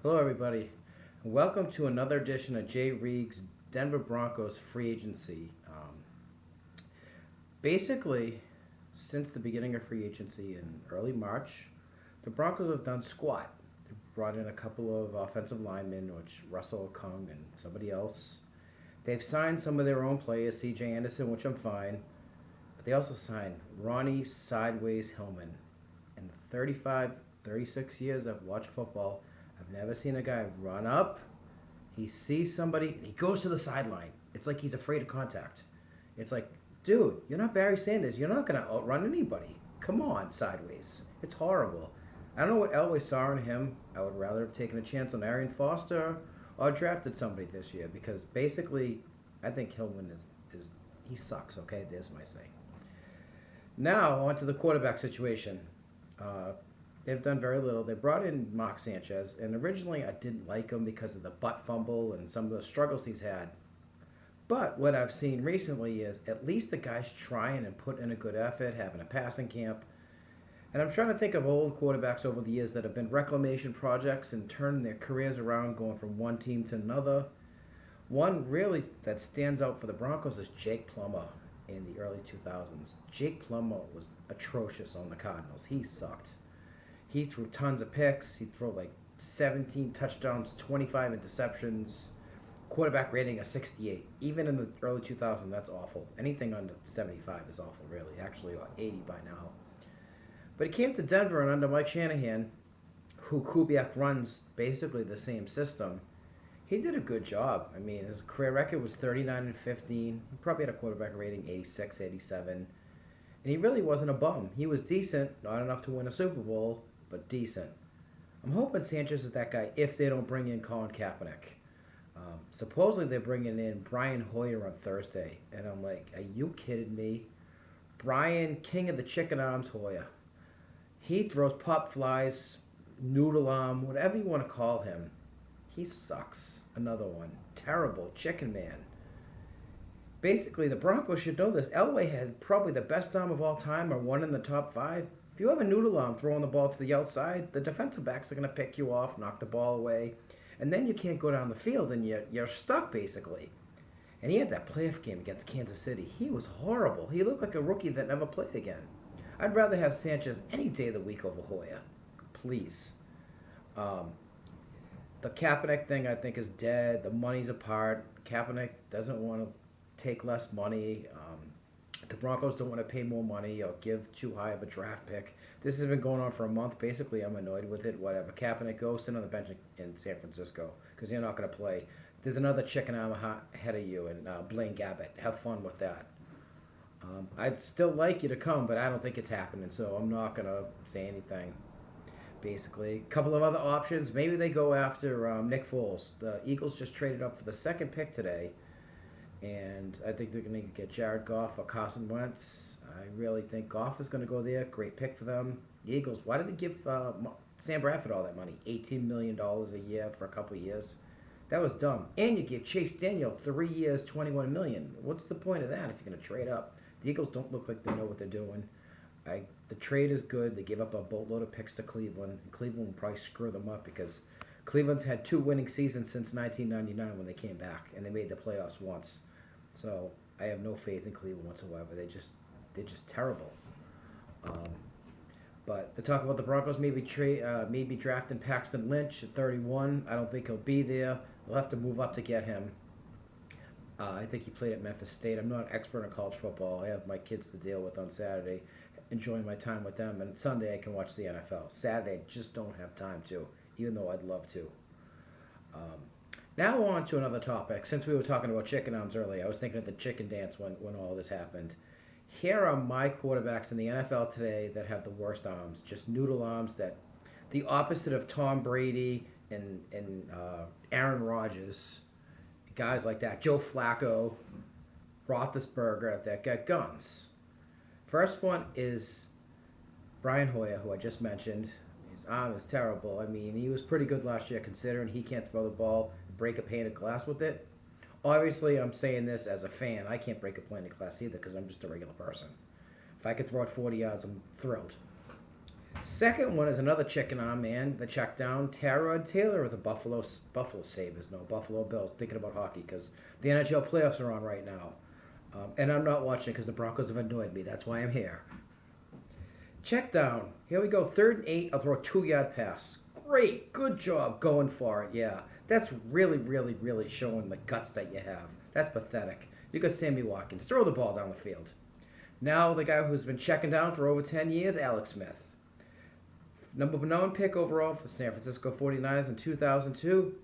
Hello, everybody. Welcome to another edition of Jay Reeg's Denver Broncos free agency. Basically, since the beginning of free agency in early March, the Broncos have done squat. They brought in a couple of offensive linemen, which Russell Okung and somebody else. They've signed some of their own players, C.J. Anderson, which I'm fine. But they also signed Ronnie Sideways Hillman. In the 35, 36 years I've watched football, I've never seen a guy run up. He sees somebody and he goes to the sideline. It's like he's afraid of contact. It's like, dude, you're not Barry Sanders. You're not going to outrun anybody. Come on, sideways. It's horrible. I don't know what Elway saw in him. I would rather have taken a chance on Arian Foster or drafted somebody this year because basically, I think Hillman is he sucks. Okay, there's my say. Now on to the quarterback situation. Uh, they've done very little. They brought in Mark Sanchez, and originally I didn't like him because of the butt fumble and some of the struggles he's had. But what I've seen recently is at least the guy's trying and putting in a good effort, having a passing camp. And I'm trying to think of old quarterbacks over the years that have been reclamation projects and turned their careers around, going from one team to another. One really that stands out for the Broncos is Jake Plummer in the early 2000s. Jake Plummer was atrocious on the Cardinals. He sucked. He threw tons of picks. He threw like 17 touchdowns, 25 interceptions, quarterback rating of 68. Even in the early 2000s, that's awful. Anything under 75 is awful, really. Actually, 80 by now. But he came to Denver and under Mike Shanahan, who Kubiak runs basically the same system. He did a good job. I mean, his career record was 39 and 15. He probably had a quarterback rating 86, 87. And he really wasn't a bum. He was decent, not enough to win a Super Bowl, but decent. I'm hoping Sanchez is that guy if they don't bring in Colin Kaepernick. Supposedly they're bringing in Brian Hoyer on Thursday. And I'm like, are you kidding me? Brian, king of the chicken arms Hoyer. He throws pop flies, noodle arm, whatever you want to call him. He sucks. Another one. Terrible. Chicken man. Basically, the Broncos should know this. Elway had probably the best arm of all time, or one in the top five. If you have a noodle arm throwing the ball to the outside, the defensive backs are going to pick you off, knock the ball away, and then you can't go down the field, and you're stuck, basically. And he had that playoff game against Kansas City. He was horrible. He looked like a rookie that never played again. I'd rather have Sanchez any day of the week over Hoyer. Please. Um, the Kaepernick thing, I think, is dead. The money's apart. Kaepernick doesn't want to take less money. The Broncos don't want to pay more money or give too high of a draft pick. This has been going on for a month. Basically, I'm annoyed with it. Whatever. Kaepernick, go sit on the bench in San Francisco because you're not going to play. There's another chicken arm ahead of you, and Blaine Gabbert. Have fun with that. I'd still like you to come, but I don't think it's happening, so I'm not going to say anything. Basically, a couple of other options. Maybe they go after Nick Foles. The Eagles just traded up for the second pick today, and I think they're going to get Jared Goff or Carson Wentz. I really think Goff is going to go there. Great pick for them. The Eagles, why did they give Sam Bradford all that money? $18 million a year for a couple of years. That was dumb. And you give Chase Daniel 3 years, $21 million. What's the point of that if you're going to trade up? The Eagles don't look like they know what they're doing. The trade is good. They gave up a boatload of picks to Cleveland. And Cleveland will probably screw them up because Cleveland's had 2 winning seasons since 1999 when they came back, and they made the playoffs once. So I have no faith in Cleveland whatsoever. They're just terrible. Um, but they talk about the Broncos maybe drafting Paxton Lynch at 31. I don't think he'll be there. They'll have to move up to get him. I think he played at Memphis State. I'm not an expert in college football. I have my kids to deal with on Saturday, enjoying my time with them. And Sunday I can watch the NFL. Saturday I just don't have time to, even though I'd love to. Um, Now on to another topic. Since we were talking about chicken arms earlier, I was thinking of the chicken dance when all this happened. Here are my quarterbacks in the NFL today that have the worst arms. Just noodle arms that the opposite of Tom Brady and Aaron Rodgers, guys like that. Joe Flacco, Roethlisberger that got guns. First one is Brian Hoyer, who I just mentioned. His arm is terrible. I mean, he was pretty good last year considering he can't throw the ball and break a pane of glass with it. Obviously, I'm saying this as a fan. I can't break a pane of glass either because I'm just a regular person. If I could throw it 40 yards, I'm thrilled. Second one is another chicken arm man, the check down, Tyrod Taylor of the Buffalo Sabres. No, Buffalo Bills. Thinking about hockey because the NHL playoffs are on right now. And I'm not watching because the Broncos have annoyed me. That's why I'm here. Check down. Here we go. 3rd and 8. I'll throw a 2-yard pass. Great. Good job going for it. Yeah. That's really, really, really showing the guts that you have. That's pathetic. You got Sammy Watkins. Throw the ball down the field. Now the guy who's been checking down for over 10 years, Alex Smith. Number 1 pick overall for the San Francisco 49ers in 2002.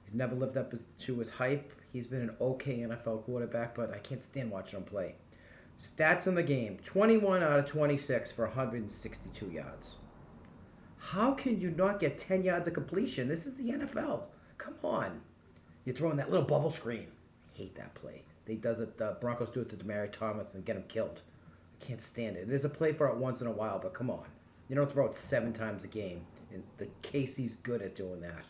He's never lived up to his hype. He's been an okay NFL quarterback, but I can't stand watching him play. Stats in the game, 21 out of 26 for 162 yards. How can you not get 10 yards of completion? This is the NFL. Come on. You're throwing that little bubble screen. I hate that play. The Broncos do it to Demaryius Thomas and get him killed. I can't stand it. There's a play for it once in a while, but come on. You don't throw it 7 times a game. And the Casey's good at doing that.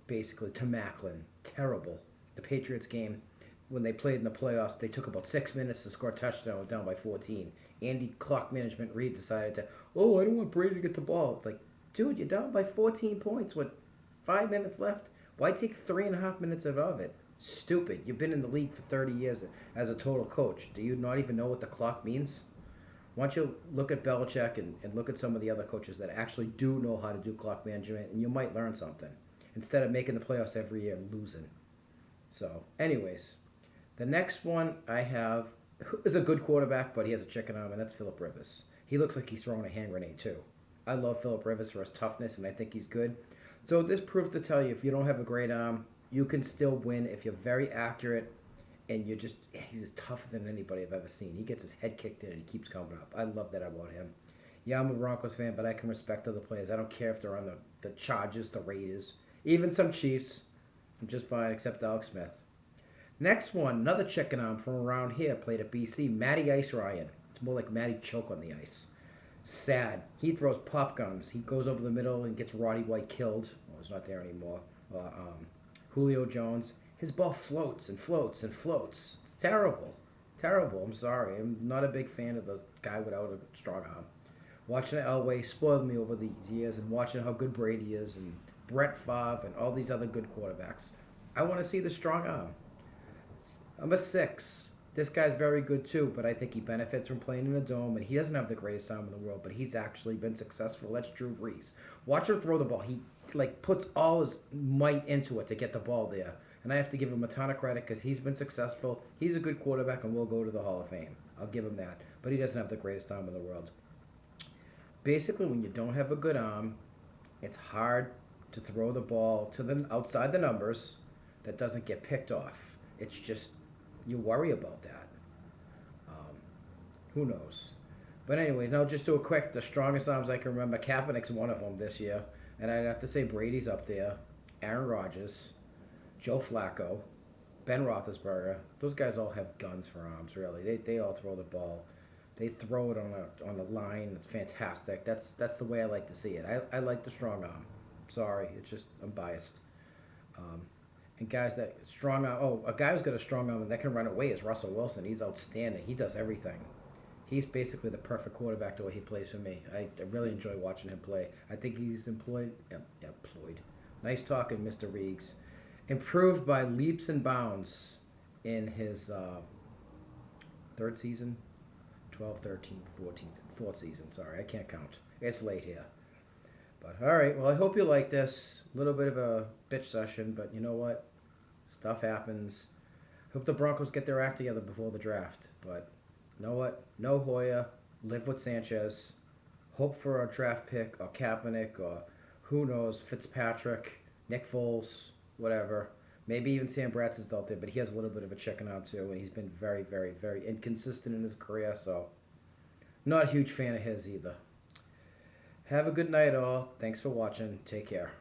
Basically, to Macklin. Terrible. The Patriots game, when they played in the playoffs, they took about 6 minutes to score a touchdown, down by 14. Andy Clock Management Reed decided to, I don't want Brady to get the ball. It's like, dude, you're down by 14 points with 5 minutes left. Why take 3.5 minutes out of it? Stupid. You've been in the league for 30 years as a total coach. Do you not even know what the clock means? Why don't you look at Belichick and look at some of the other coaches that actually do know how to do clock management, and you might learn something instead of making the playoffs every year and losing. So, anyways, the next one I have is a good quarterback, but he has a chicken arm, and that's Phillip Rivers. He looks like he's throwing a hand grenade, too. I love Phillip Rivers for his toughness, and I think he's good. So this proves to tell you, if you don't have a great arm, you can still win if you're very accurate, and he's just tougher than anybody I've ever seen. He gets his head kicked in, and he keeps coming up. I love that about him. Yeah, I'm a Broncos fan, but I can respect other players. I don't care if they're on the Chargers, the Raiders, even some Chiefs. I'm just fine, except Alex Smith. Next one, another chicken arm from around here, played at BC, Matty Ice Ryan. It's more like Matty Choke on the ice. Sad. He throws pop guns. He goes over the middle and gets Roddy White killed. Well, he's not there anymore. Julio Jones. His ball floats and floats and floats. It's terrible. Terrible. I'm sorry. I'm not a big fan of the guy without a strong arm. Watching Elway spoiled me over the years, and watching how good Brady is and Brett Favre and all these other good quarterbacks. I want to see the strong arm. Number 6. This guy's very good too, but I think he benefits from playing in a dome, and he doesn't have the greatest arm in the world, but he's actually been successful. That's Drew Brees. Watch him throw the ball. He puts all his might into it to get the ball there, and I have to give him a ton of credit because he's been successful. He's a good quarterback and will go to the Hall of Fame. I'll give him that, but he doesn't have the greatest arm in the world. Basically, when you don't have a good arm, it's hard to throw the ball to the outside the numbers that doesn't get picked off. It's just, you worry about that. Who knows? But anyway, now just do a quick, the strongest arms I can remember. Kaepernick's one of them this year. And I'd have to say Brady's up there. Aaron Rodgers, Joe Flacco, Ben Roethlisberger. Those guys all have guns for arms, really. They all throw the ball. They throw it on the line. It's fantastic. That's the way I like to see it. I like the strong arm. Sorry, it's just, I'm biased. And guys that strong arm, a guy who's got a strong arm and that can run away is Russell Wilson. He's outstanding. He does everything. He's basically the perfect quarterback the way he plays for me. I really enjoy watching him play. I think he's employed. Nice talking, Mr. Reegs. Improved by leaps and bounds in his 3rd season, 12, 13, 14, 4th season. Sorry, I can't count. It's late here. But all right, well, I hope you like this. A little bit of a bitch session, but you know what? Stuff happens. Hope the Broncos get their act together before the draft. But you know what? No Hoya. Live with Sanchez. Hope for a draft pick or Kaepernick or who knows, Fitzpatrick, Nick Foles, whatever. Maybe even Sam Bradson's out there, but he has a little bit of a chicken out too, and he's been very, very, very inconsistent in his career, so not a huge fan of his either. Have a good night, all. Thanks for watching. Take care.